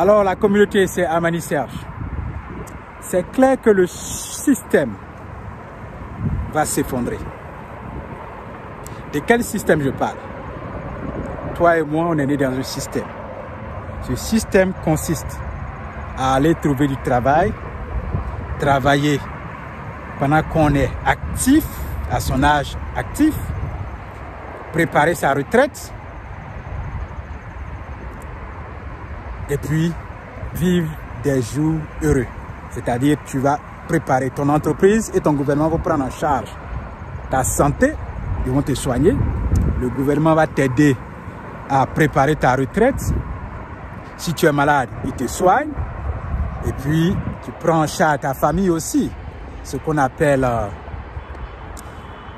Alors la communauté, c'est Amani Serge. C'est clair que le système va s'effondrer. De quel système je parle? Toi et moi, on est nés dans un système. Ce système consiste à aller trouver du travail, travailler pendant qu'on est actif, à son âge actif, préparer sa retraite, et puis vivre des jours heureux. C'est-à-dire que tu vas préparer ton entreprise et ton gouvernement va prendre en charge ta santé, ils vont te soigner, le gouvernement va t'aider à préparer ta retraite. Si tu es malade, il te soigne, et puis tu prends en charge ta famille aussi, ce qu'on appelle,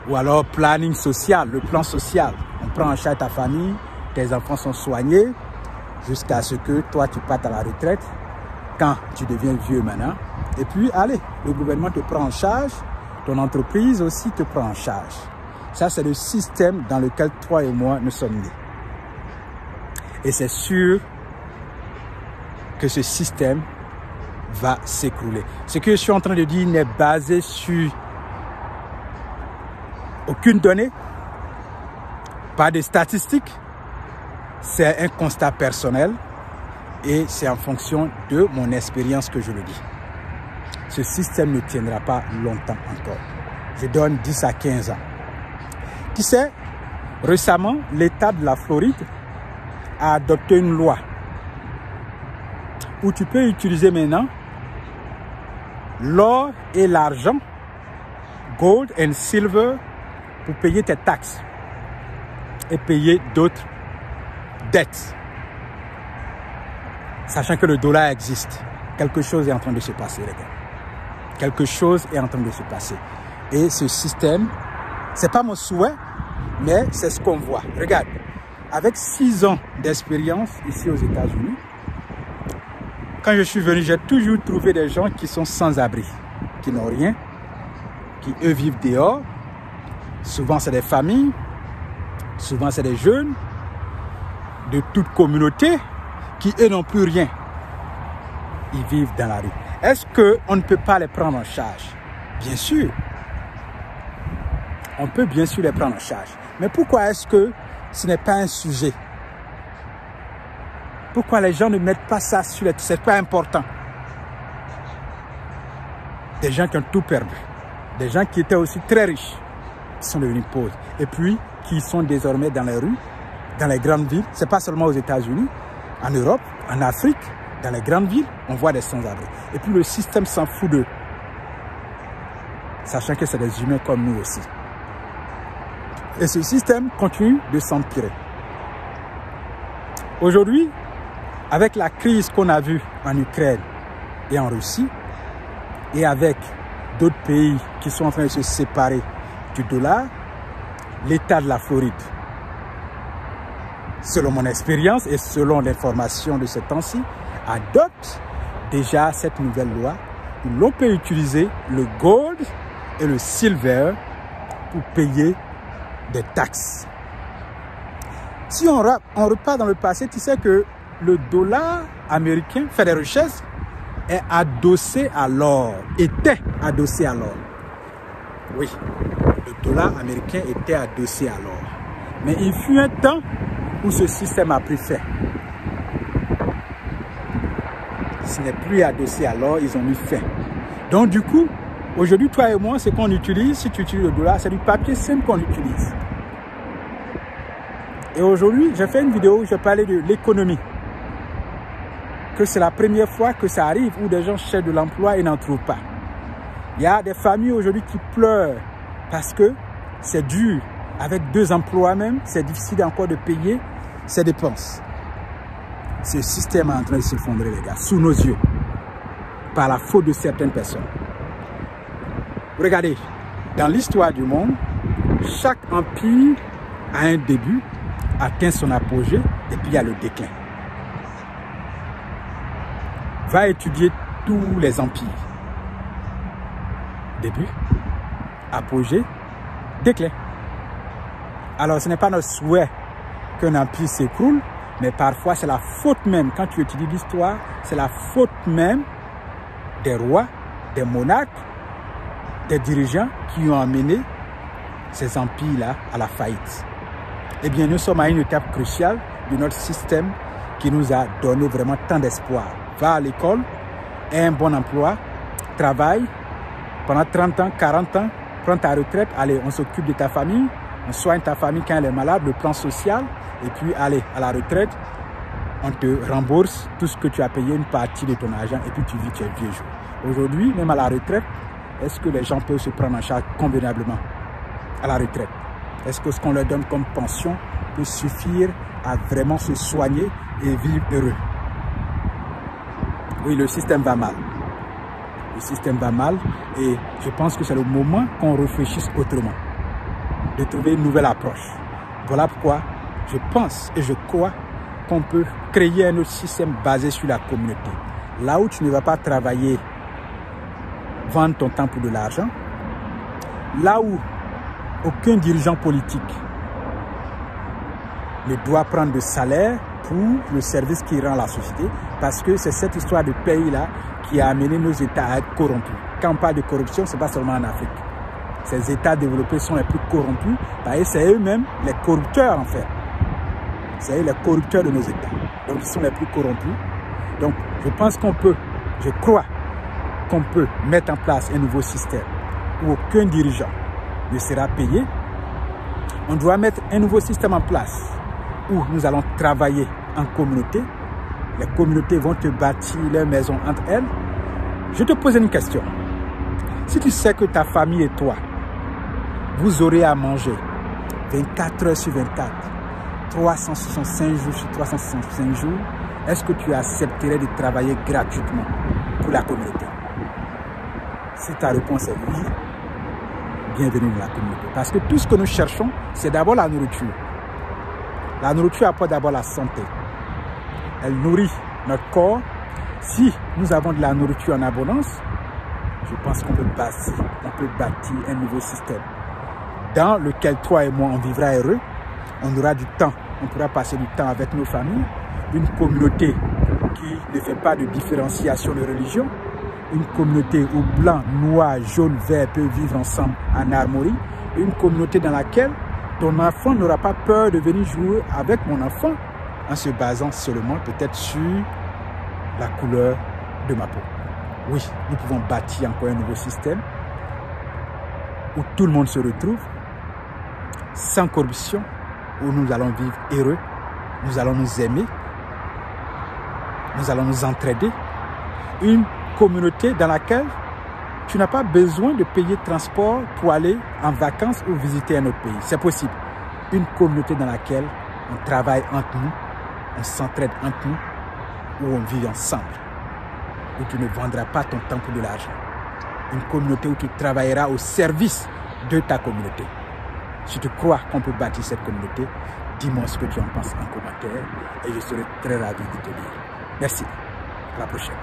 ou alors planning social, le plan social. On prend en charge ta famille, tes enfants sont soignés, jusqu'à ce que toi tu partes à la retraite, quand tu deviens vieux maintenant. Et puis, allez, le gouvernement te prend en charge, ton entreprise aussi te prend en charge. Ça, c'est le système dans lequel toi et moi nous sommes nés. Et c'est sûr que ce système va s'écrouler. Ce que je suis en train de dire n'est basé sur aucune donnée, pas de statistiques. C'est un constat personnel et c'est en fonction de mon expérience que je le dis. Ce système ne tiendra pas longtemps encore. Je donne 10 à 15 ans. Tu sais, récemment, l'État de la Floride a adopté une loi où tu peux utiliser maintenant l'or et l'argent, gold and silver, pour payer tes taxes et payer d'autres dettes. Sachant que le dollar existe, quelque chose est en train de se passer, les gars. Quelque chose est en train de se passer. Et ce système, c'est pas mon souhait, mais c'est ce qu'on voit. Regarde, avec 6 ans d'expérience ici aux États-Unis, quand je suis venu, j'ai toujours trouvé des gens qui sont sans abri, qui n'ont rien, qui eux vivent dehors. Souvent, c'est des familles, souvent, c'est des jeunes de toute communauté qui eux n'ont plus rien. Ils vivent dans la rue. Est-ce qu'on ne peut pas les prendre en charge? Bien sûr. On peut bien sûr les prendre en charge. Mais pourquoi est-ce que ce n'est pas un sujet? Pourquoi les gens ne mettent pas ça sur les... C'est pas important. Des gens qui ont tout perdu. Des gens qui étaient aussi très riches, qui sont devenus pauvres. Et puis, qui sont désormais dans les rues, dans les grandes villes. Ce n'est pas seulement aux États-Unis, en Europe, en Afrique, dans les grandes villes, on voit des sans-abri. Et puis le système s'en fout d'eux. Sachant que c'est des humains comme nous aussi. Et ce système continue de s'empirer. Aujourd'hui, avec la crise qu'on a vue en Ukraine et en Russie, et avec d'autres pays qui sont en train de se séparer du dollar, l'État de la Floride, selon mon expérience et selon l'information de ce temps-ci, adopte déjà cette nouvelle loi où l'on peut utiliser le gold et le silver pour payer des taxes. Si on repart dans le passé, tu sais que le dollar américain fait des richesses, est adossé à l'or, était adossé à l'or. Oui, le dollar américain était adossé à l'or. Mais il fut un temps où ce système a pris fin. Ce n'est plus adossé à l'or, ils ont mis fin. Donc du coup, aujourd'hui, toi et moi, ce qu'on utilise, si tu utilises le dollar, c'est du papier simple qu'on utilise. Et aujourd'hui, j'ai fait une vidéo où je parlais de l'économie. Que c'est la première fois que ça arrive où des gens cherchent de l'emploi et n'en trouvent pas. Il y a des familles aujourd'hui qui pleurent parce que c'est dur. Avec 2 emplois même, c'est difficile encore de payer ses dépenses. Ce système est en train de s'effondrer, les gars, sous nos yeux, par la faute de certaines personnes. Regardez, dans l'histoire du monde, chaque empire a un début, atteint son apogée, et puis il y a le déclin. Va étudier tous les empires. Début, apogée, déclin. Alors, ce n'est pas notre souhait qu'un empire s'écroule, Mais parfois, c'est la faute même, quand tu étudies l'histoire, c'est la faute même des rois, des monarques, des dirigeants qui ont amené ces empires-là à la faillite. Eh bien, nous sommes à une étape cruciale de notre système qui nous a donné vraiment tant d'espoir. Va à l'école, aie un bon emploi, travaille pendant 30 ans, 40 ans, prends ta retraite, allez, on s'occupe de ta famille, on soigne ta famille quand elle est malade, le plan social, et puis allez, à la retraite, on te rembourse tout ce que tu as payé, une partie de ton argent, et puis tu vis tes vieux jours. Aujourd'hui, même à la retraite, est-ce que les gens peuvent se prendre en charge convenablement à la retraite? Est-ce que ce qu'on leur donne comme pension peut suffire à vraiment se soigner et vivre heureux? Oui, le système va mal. Le système va mal et je pense que c'est le moment qu'on réfléchisse autrement, de trouver une nouvelle approche. Voilà pourquoi je pense et je crois qu'on peut créer un autre système basé sur la communauté. Là où tu ne vas pas travailler, vendre ton temps pour de l'argent, là où aucun dirigeant politique ne doit prendre de salaire pour le service qu'il rend à la société, parce que c'est cette histoire de pays-là qui a amené nos États à être corrompus. Quand on parle de corruption, ce n'est pas seulement en Afrique. Ces États développés sont les plus corrompus, parce que c'est eux-mêmes les corrupteurs en fait. C'est eux les corrupteurs de nos États. Donc ils sont les plus corrompus. Donc je pense qu'on peut, je crois qu'on peut mettre en place un nouveau système où aucun dirigeant ne sera payé. On doit mettre un nouveau système en place où nous allons travailler en communauté. Les communautés vont te bâtir leur maison entre elles. Je te pose une question. Si tu sais que ta famille et toi, vous aurez à manger 24 heures sur 24, 365 jours sur 365 jours, est-ce que tu accepterais de travailler gratuitement pour la communauté? Si ta réponse est oui, bienvenue dans la communauté. Parce que tout ce que nous cherchons, c'est d'abord la nourriture. La nourriture apporte d'abord la santé. Elle nourrit notre corps. Si nous avons de la nourriture en abondance, je pense qu'on peut bâtir un nouveau système dans lequel toi et moi, on vivra heureux. On aura du temps, on pourra passer du temps avec nos familles. Une communauté qui ne fait pas de différenciation de religion. Une communauté où blanc, noir, jaune, vert peuvent vivre ensemble en harmonie. Une communauté dans laquelle ton enfant n'aura pas peur de venir jouer avec mon enfant en se basant seulement peut-être sur la couleur de ma peau. Oui, nous pouvons bâtir encore un nouveau système où tout le monde se retrouve, sans corruption, où nous allons vivre heureux, nous allons nous aimer, nous allons nous entraider. Une communauté dans laquelle tu n'as pas besoin de payer transport pour aller en vacances ou visiter un autre pays. C'est possible. Une communauté dans laquelle on travaille entre nous, on s'entraide entre nous, où on vit ensemble, où tu ne vendras pas ton temps pour de l'argent. Une communauté où tu travailleras au service de ta communauté. Si tu crois qu'on peut bâtir cette communauté, dis-moi ce que tu en penses en commentaire et je serai très ravi de te lire. Merci. À la prochaine.